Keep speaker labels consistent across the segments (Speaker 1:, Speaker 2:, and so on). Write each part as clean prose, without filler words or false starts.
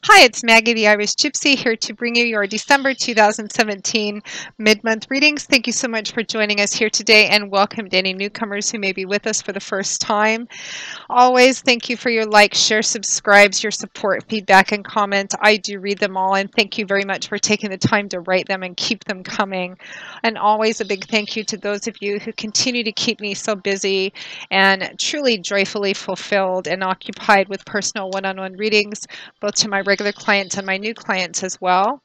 Speaker 1: Hi, it's Maggie the Irish Gypsy here to bring you your December 2017 mid-month readings. Thank you so much for joining us here today and welcome to any newcomers who may be with us for the first time. Always thank you for your likes, share, subscribes, your support, feedback, and comments. I do read them all and thank you very much for taking the time to write them and keep them coming. And always a big thank you to those of you who continue to keep me so busy and truly joyfully fulfilled and occupied with personal one-on-one readings, both to my regular clients and my new clients as well.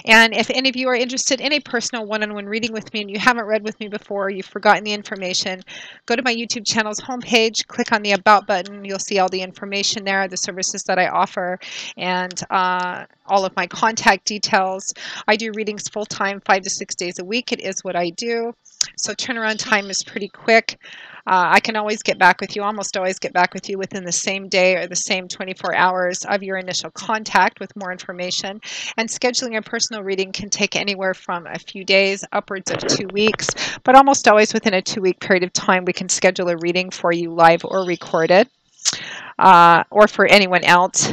Speaker 1: And if any of you are interested in a personal one-on-one reading with me and you haven't read with me before, you've forgotten the information, go to my YouTube channel's homepage, click on the About button. You'll see all the information there, the services that I offer, and all of my contact details. I do readings full-time, 5 to 6 days a week. It is what I do. So turnaround time is pretty quick. I can always get back with you, almost always get back with you within the same day or the same 24 hours of your initial contact with more information. And scheduling a personal reading can take anywhere from a few days, upwards of 2 weeks, but almost always within a 2-week period of time, we can schedule a reading for you live or recorded, or for anyone else.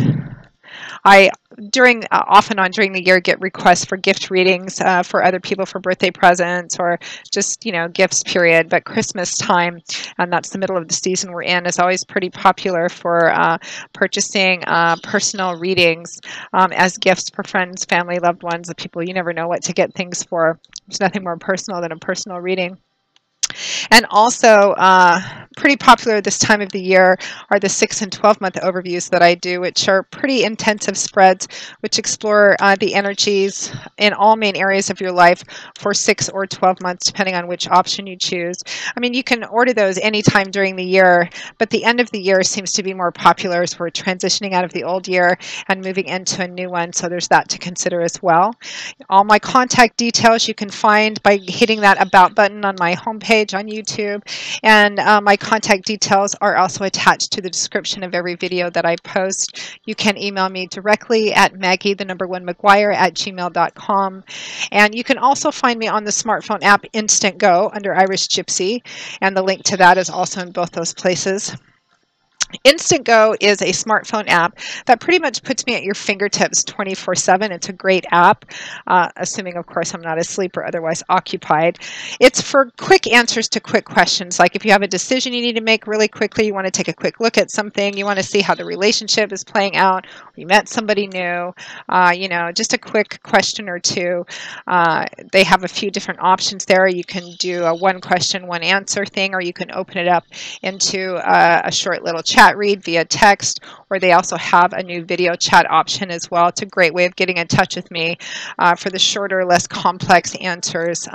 Speaker 1: I off and on during the year get requests for gift readings for other people for birthday presents or just gifts period. But Christmas time, and that's the middle of the season we're in, is always pretty popular for purchasing personal readings as gifts for friends, family, loved ones, the people you never know what to get things for. There's nothing more personal than a personal reading. And also, pretty popular this time of the year are the 6 and 12-month overviews that I do, which are pretty intensive spreads, which explore the energies in all main areas of your life for 6 or 12 months, depending on which option you choose. I mean, you can order those anytime during the year, but the end of the year seems to be more popular as we're transitioning out of the old year and moving into a new one, so there's that to consider as well. All my contact details you can find by hitting that About button on my homepage on YouTube, and my contact details are also attached to the description of every video that I post. You can email me directly at maggie1maguire@gmail.com, and you can also find me on the smartphone app Instantgo under Irish Gypsy, and the link to that is also in both those places. Instantgo is a smartphone app that pretty much puts me at your fingertips 24/7. It's a great app, assuming, of course, I'm not asleep or otherwise occupied. It's for quick answers to quick questions. Like if you have a decision you need to make really quickly, you want to take a quick look at something, you want to see how the relationship is playing out, or you met somebody new, just a quick question or two. They have a few different options there. You can do a one question, one answer thing, or you can open it up into a short little chat read via text, or they also have a new video chat option as well. It's a great way of getting in touch with me for the shorter, less complex answers,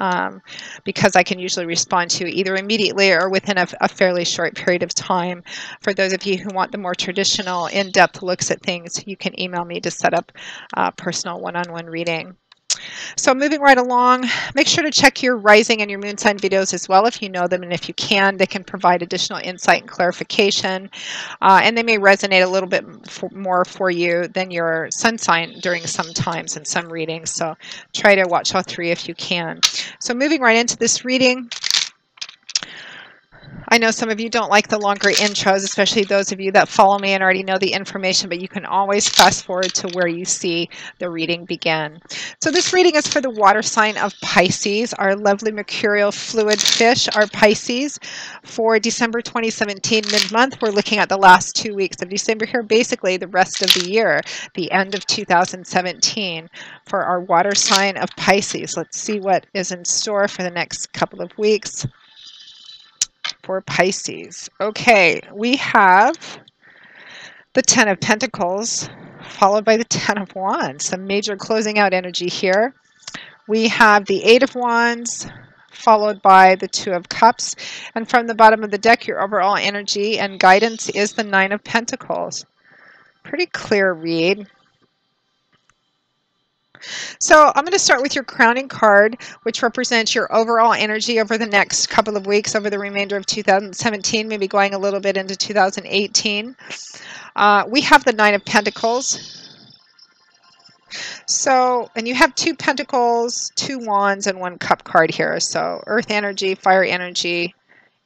Speaker 1: because I can usually respond to either immediately or within a fairly short period of time. For those of you who want the more traditional, in-depth looks at things, you can email me to set up a personal one-on-one reading. So moving right along, make sure to check your rising and your moon sign videos as well if you know them, and if you can, they can provide additional insight and clarification, and they may resonate a little bit more for you than your sun sign during some times in some readings. So try to watch all three if you can. So moving right into this reading, I know some of you don't like the longer intros, especially those of you that follow me and already know the information, but you can always fast forward to where you see the reading begin. So this reading is for the water sign of Pisces. Our lovely mercurial fluid fish are Pisces. For December 2017 mid-month, we're looking at the last 2 weeks of December here, basically the rest of the year, the end of 2017 for our water sign of Pisces. Let's see what is in store for the next couple of weeks for Pisces. Okay, we have the Ten of Pentacles followed by the Ten of Wands, some major closing out energy here. We have the Eight of Wands followed by the Two of Cups, and from the bottom of the deck, your overall energy and guidance is the Nine of Pentacles. Pretty clear read. So I'm going to start with your crowning card, which represents your overall energy over the next couple of weeks, over the remainder of 2017, maybe going a little bit into 2018. We have the Nine of Pentacles. So, and you have 2 Pentacles, 2 Wands, and 1 Cup card here. So earth energy, fire energy,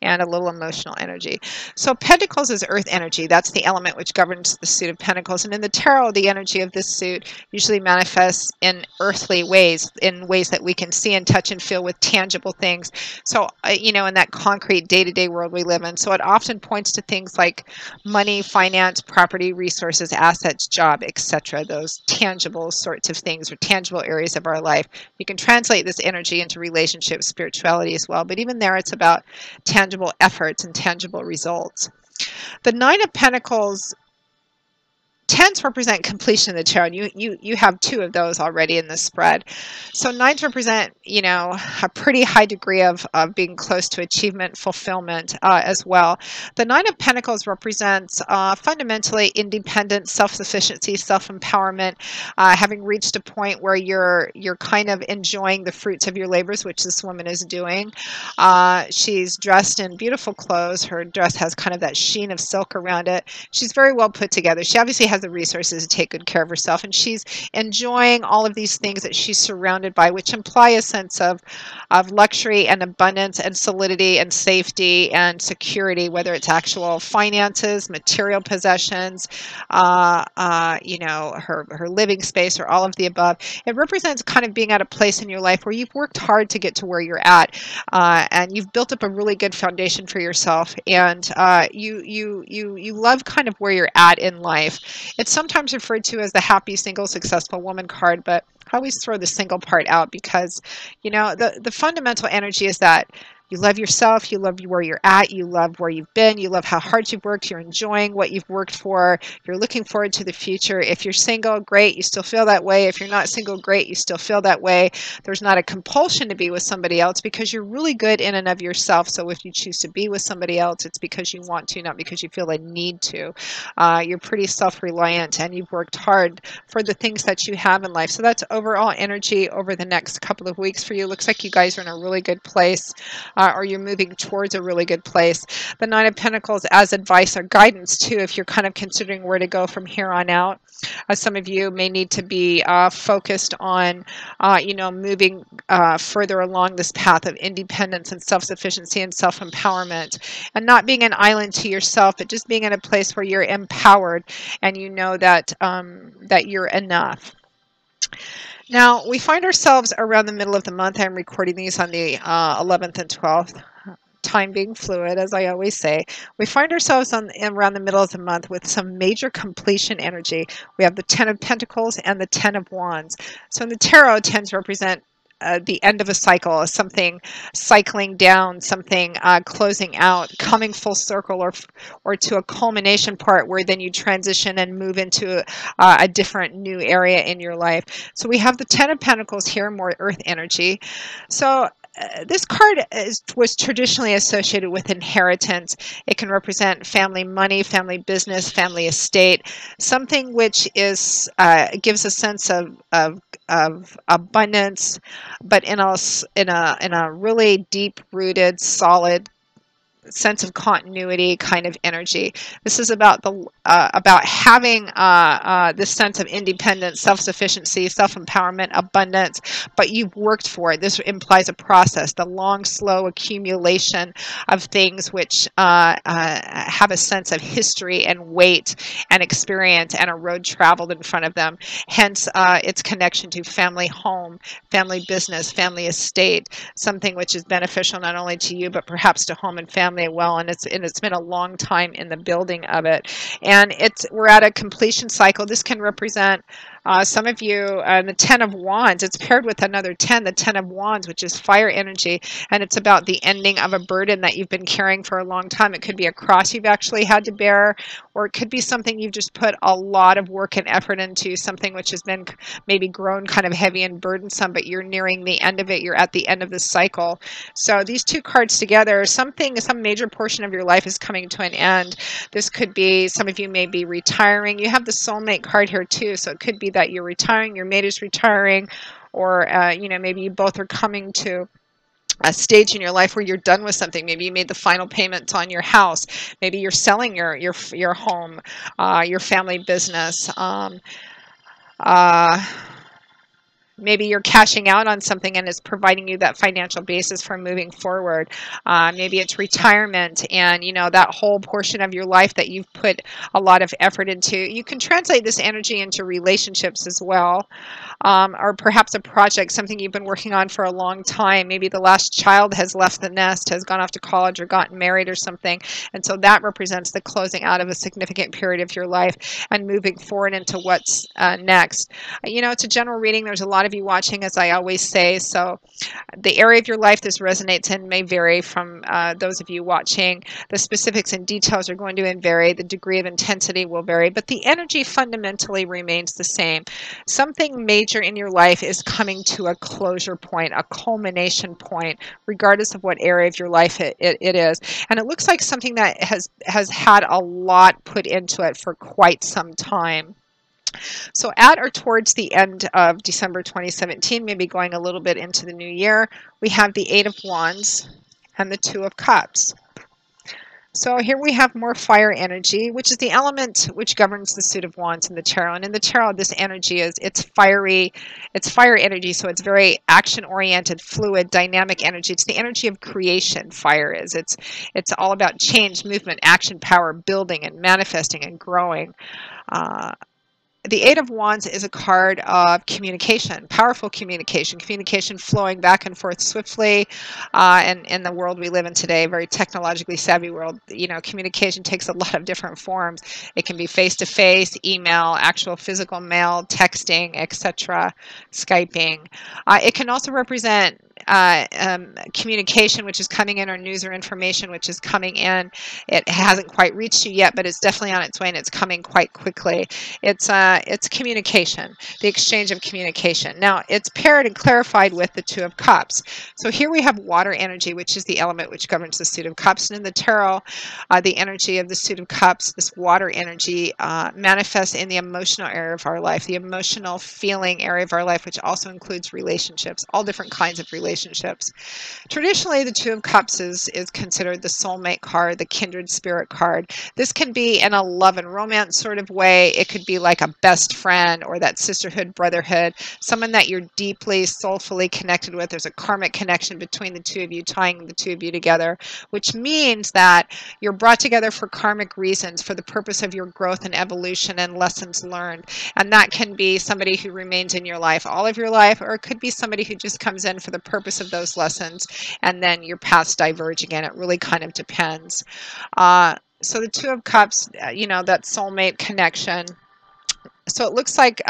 Speaker 1: and a little emotional energy. So Pentacles is earth energy. That's the element which governs the suit of Pentacles. And in the tarot, the energy of this suit usually manifests in earthly ways, in ways that we can see and touch and feel with tangible things. So, you know, in that concrete day-to-day world we live in. So it often points to things like money, finance, property, resources, assets, job, etc. Those tangible sorts of things or tangible areas of our life. You can translate this energy into relationships, spirituality as well. But even there, it's about tangible efforts and tangible results. The Nine of Pentacles tens represent completion in the tarot. You have two of those already in the spread. So nines represent, you know, a pretty high degree of being close to achievement, fulfillment as well. The Nine of Pentacles represents fundamentally independence, self-sufficiency, self-empowerment, having reached a point where you're kind of enjoying the fruits of your labors, which this woman is doing. She's dressed in beautiful clothes. Her dress has kind of that sheen of silk around it. She's very well put together. She obviously has the resources to take good care of herself, and she's enjoying all of these things that she's surrounded by, which imply a sense of luxury and abundance and solidity and safety and security, whether it's actual finances, material possessions, you know, her living space, or all of the above. It represents kind of being at a place in your life where you've worked hard to get to where you're at, and you've built up a really good foundation for yourself, and you love kind of where you're at in life. It's sometimes referred to as the happy, single, successful woman card, but I always throw the single part out because, you know, the fundamental energy is that you love yourself, you love where you're at, you love where you've been, you love how hard you've worked, you're enjoying what you've worked for, you're looking forward to the future. If you're single, great, you still feel that way. If you're not single, great, you still feel that way. There's not a compulsion to be with somebody else because you're really good in and of yourself. So if you choose to be with somebody else, it's because you want to, not because you feel a need to. You're pretty self-reliant and you've worked hard for the things that you have in life. So that's overall energy over the next couple of weeks for you. Looks like you guys are in a really good place. Or you're moving towards a really good place. The Nine of Pentacles as advice or guidance too, if you're kind of considering where to go from here on out. Some of you may need to be focused on, you know, moving further along this path of independence and self-sufficiency and self-empowerment, and not being an island to yourself, but just being in a place where you're empowered and you know that that you're enough. Now, we find ourselves around the middle of the month. I'm recording these on the 11th and 12th. Time being fluid, as I always say. We find ourselves around the middle of the month with some major completion energy. We have the Ten of Pentacles and the Ten of Wands. So in the tarot, tens represent the end of a cycle, something cycling down, something closing out, coming full circle, or to a culmination part where then you transition and move into a different new area in your life. So we have the Ten of Pentacles here, more earth energy. So this card was traditionally associated with inheritance. It can represent family money, family business, family estate, something which is gives a sense of abundance, but in a really deep-rooted, solid sense of continuity kind of energy. This is about about having this sense of independence, self-sufficiency, self-empowerment, abundance, but you've worked for it. This implies a process, the long, slow accumulation of things which have a sense of history and weight and experience and a road traveled in front of them. Hence, its connection to family home, family business, family estate, something which is beneficial not only to you, but perhaps to home and family well, and it's been a long time in the building of it, and we're at a completion cycle. This can represent some of you, the Ten of Wands. It's paired with another 10, the Ten of Wands, which is fire energy, and it's about the ending of a burden that you've been carrying for a long time. It could be a cross you've actually had to bear, or it could be something you've just put a lot of work and effort into, something which has been maybe grown kind of heavy and burdensome, but you're nearing the end of it. You're at the end of the cycle. So these two cards together, some major portion of your life is coming to an end. This could be, some of you may be retiring. You have the Soulmate card here too, so it could be that you're retiring, your mate is retiring, or you know, maybe you both are coming to a stage in your life where you're done with something. Maybe you made the final payments on your house. Maybe you're selling your home, your family business. Maybe you're cashing out on something and it's providing you that financial basis for moving forward. Maybe it's retirement and, you know, that whole portion of your life that you've put a lot of effort into. You can translate this energy into relationships as well, or perhaps a project, something you've been working on for a long time. Maybe the last child has left the nest, has gone off to college or gotten married or something. And so that represents the closing out of a significant period of your life and moving forward into what's next. You know, it's a general reading. There's a lot of you watching, as I always say. So the area of your life this resonates in may vary from those of you watching. The specifics and details are going to vary. The degree of intensity will vary, but the energy fundamentally remains the same. Something major in your life is coming to a closure point, a culmination point, regardless of what area of your life it is. And it looks like something that has had a lot put into it for quite some time. So at or towards the end of December 2017, maybe going a little bit into the new year, we have the Eight of Wands and the Two of Cups. So here we have more fire energy, which is the element which governs the Suit of Wands in the tarot. And in the tarot, this energy it's fire energy, so it's very action-oriented, fluid, dynamic energy. It's the energy of creation, fire is. It's all about change, movement, action, power, building, and manifesting and growing. The Eight of Wands is a card of communication, powerful communication flowing back and forth swiftly. And in the world we live in today, a very technologically savvy world, you know, communication takes a lot of different forms. It can be face-to-face, email, actual physical mail, texting, etc., Skyping. It can also represent communication which is coming in, or news or information which is coming in. It hasn't quite reached you yet, but it's definitely on its way and it's coming quite quickly. It's communication, the exchange of communication. Now it's paired and clarified with the Two of Cups. So here we have water energy, which is the element which governs the Suit of Cups. And in the tarot, the energy of the Suit of Cups, this water energy, manifests in the emotional area of our life, the emotional feeling area of our life, which also includes relationships, all different kinds of relationships. Traditionally, the Two of Cups is considered the soulmate card, the kindred spirit card. This can be in a love and romance sort of way. It could be like a best friend or that sisterhood, brotherhood, someone that you're deeply, soulfully connected with. There's a karmic connection between the two of you, tying the two of you together, which means that you're brought together for karmic reasons, for the purpose of your growth and evolution and lessons learned. And that can be somebody who remains in your life all of your life, or it could be somebody who just comes in for the purpose of those lessons, and then your paths diverge again. It really kind of depends. So the Two of Cups, you know, that soulmate connection. So it looks like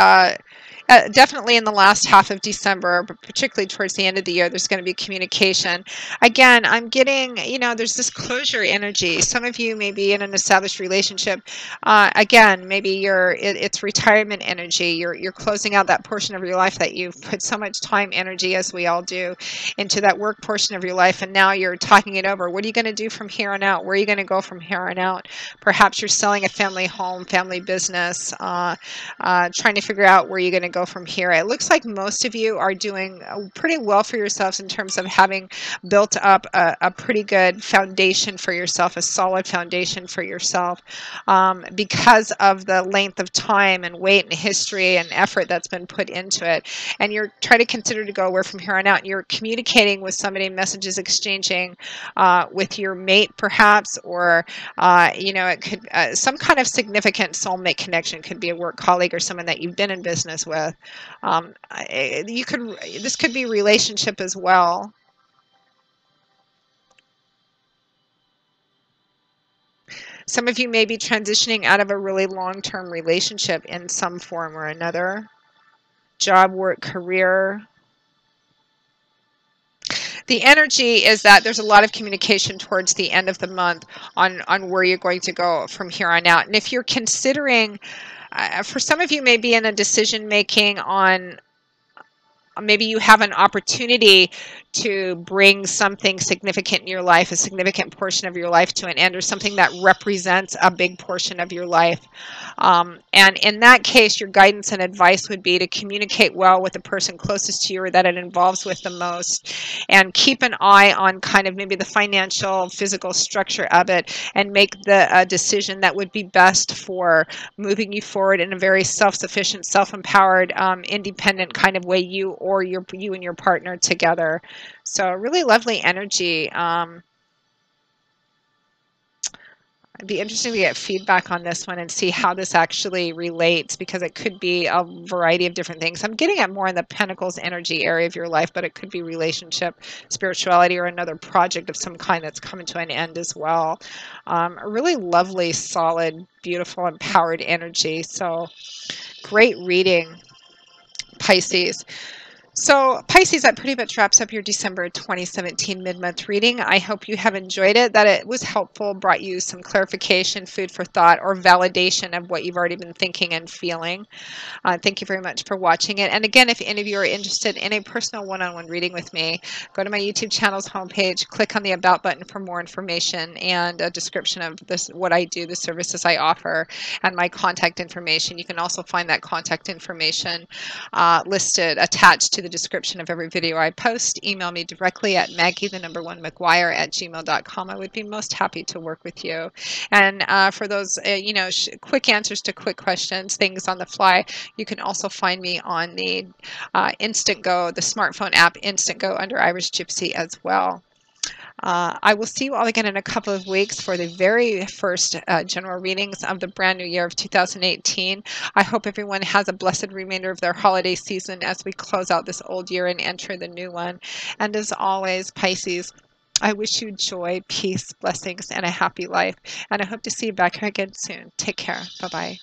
Speaker 1: definitely in the last half of December, but particularly towards the end of the year, there's going to be communication. Again, I'm getting, you know, there's this closure energy. Some of you may be in an established relationship. Again, maybe it's retirement energy. You're closing out that portion of your life that you've put so much time, energy, as we all do, into that work portion of your life, and now you're talking it over. What are you going to do from here on out? Where are you going to go from here on out? Perhaps you're selling a family home, family business, trying to figure out where you're going to go from here. It looks like most of you are doing pretty well for yourselves in terms of having built up a pretty good foundation for yourself, a solid foundation for yourself, because of the length of time and weight and history and effort that's been put into it. And you're trying to consider to go where from here on out. You're communicating with somebody, messages exchanging with your mate perhaps, or you know, it could some kind of significant soulmate connection. Could be a work colleague or someone that you've been in business with. This could be relationship as well. Some of you may be transitioning out of a really long-term relationship in some form or another. Job, work, career. The energy is that there's a lot of communication towards the end of the month on where you're going to go from here on out. And if you're considering, for some of you may be in a decision making on maybe you have an opportunity to bring something significant in your life, a significant portion of your life to an end, or something that represents a big portion of your life. And in that case, your guidance and advice would be to communicate well with the person closest to you or that it involves with the most, and keep an eye on kind of maybe the financial, physical structure of it, and make the decision that would be best for moving you forward in a very self-sufficient, self-empowered, independent kind of way, you and your partner together. So really lovely energy. It'd be interesting to get feedback on this one and see how this actually relates, because it could be a variety of different things. I'm getting at more in the Pentacles energy area of your life, but it could be relationship, spirituality, or another project of some kind that's coming to an end as well. A really lovely, solid, beautiful, empowered energy. So great reading, Pisces. So Pisces, that pretty much wraps up your December 2017 mid-month reading. I hope you have enjoyed it, that it was helpful, brought you some clarification, food for thought, or validation of what you've already been thinking and feeling. Thank you very much for watching it. And again, if any of you are interested in a personal one-on-one reading with me, go to my YouTube channel's homepage, click on the About button for more information and a description of this, what I do, the services I offer, and my contact information. You can also find that contact information listed, attached to the description of every video I post. Email me directly at Maggie1McGuire@gmail.com. I would be most happy to work with you. And for those, quick answers to quick questions, things on the fly, you can also find me on the Instantgo, the smartphone app Instantgo, under Irish Gypsy as well. I will see you all again in a couple of weeks for the very first general readings of the brand new year of 2018. I hope everyone has a blessed remainder of their holiday season as we close out this old year and enter the new one. And as always, Pisces, I wish you joy, peace, blessings, and a happy life. And I hope to see you back here again soon. Take care. Bye-bye.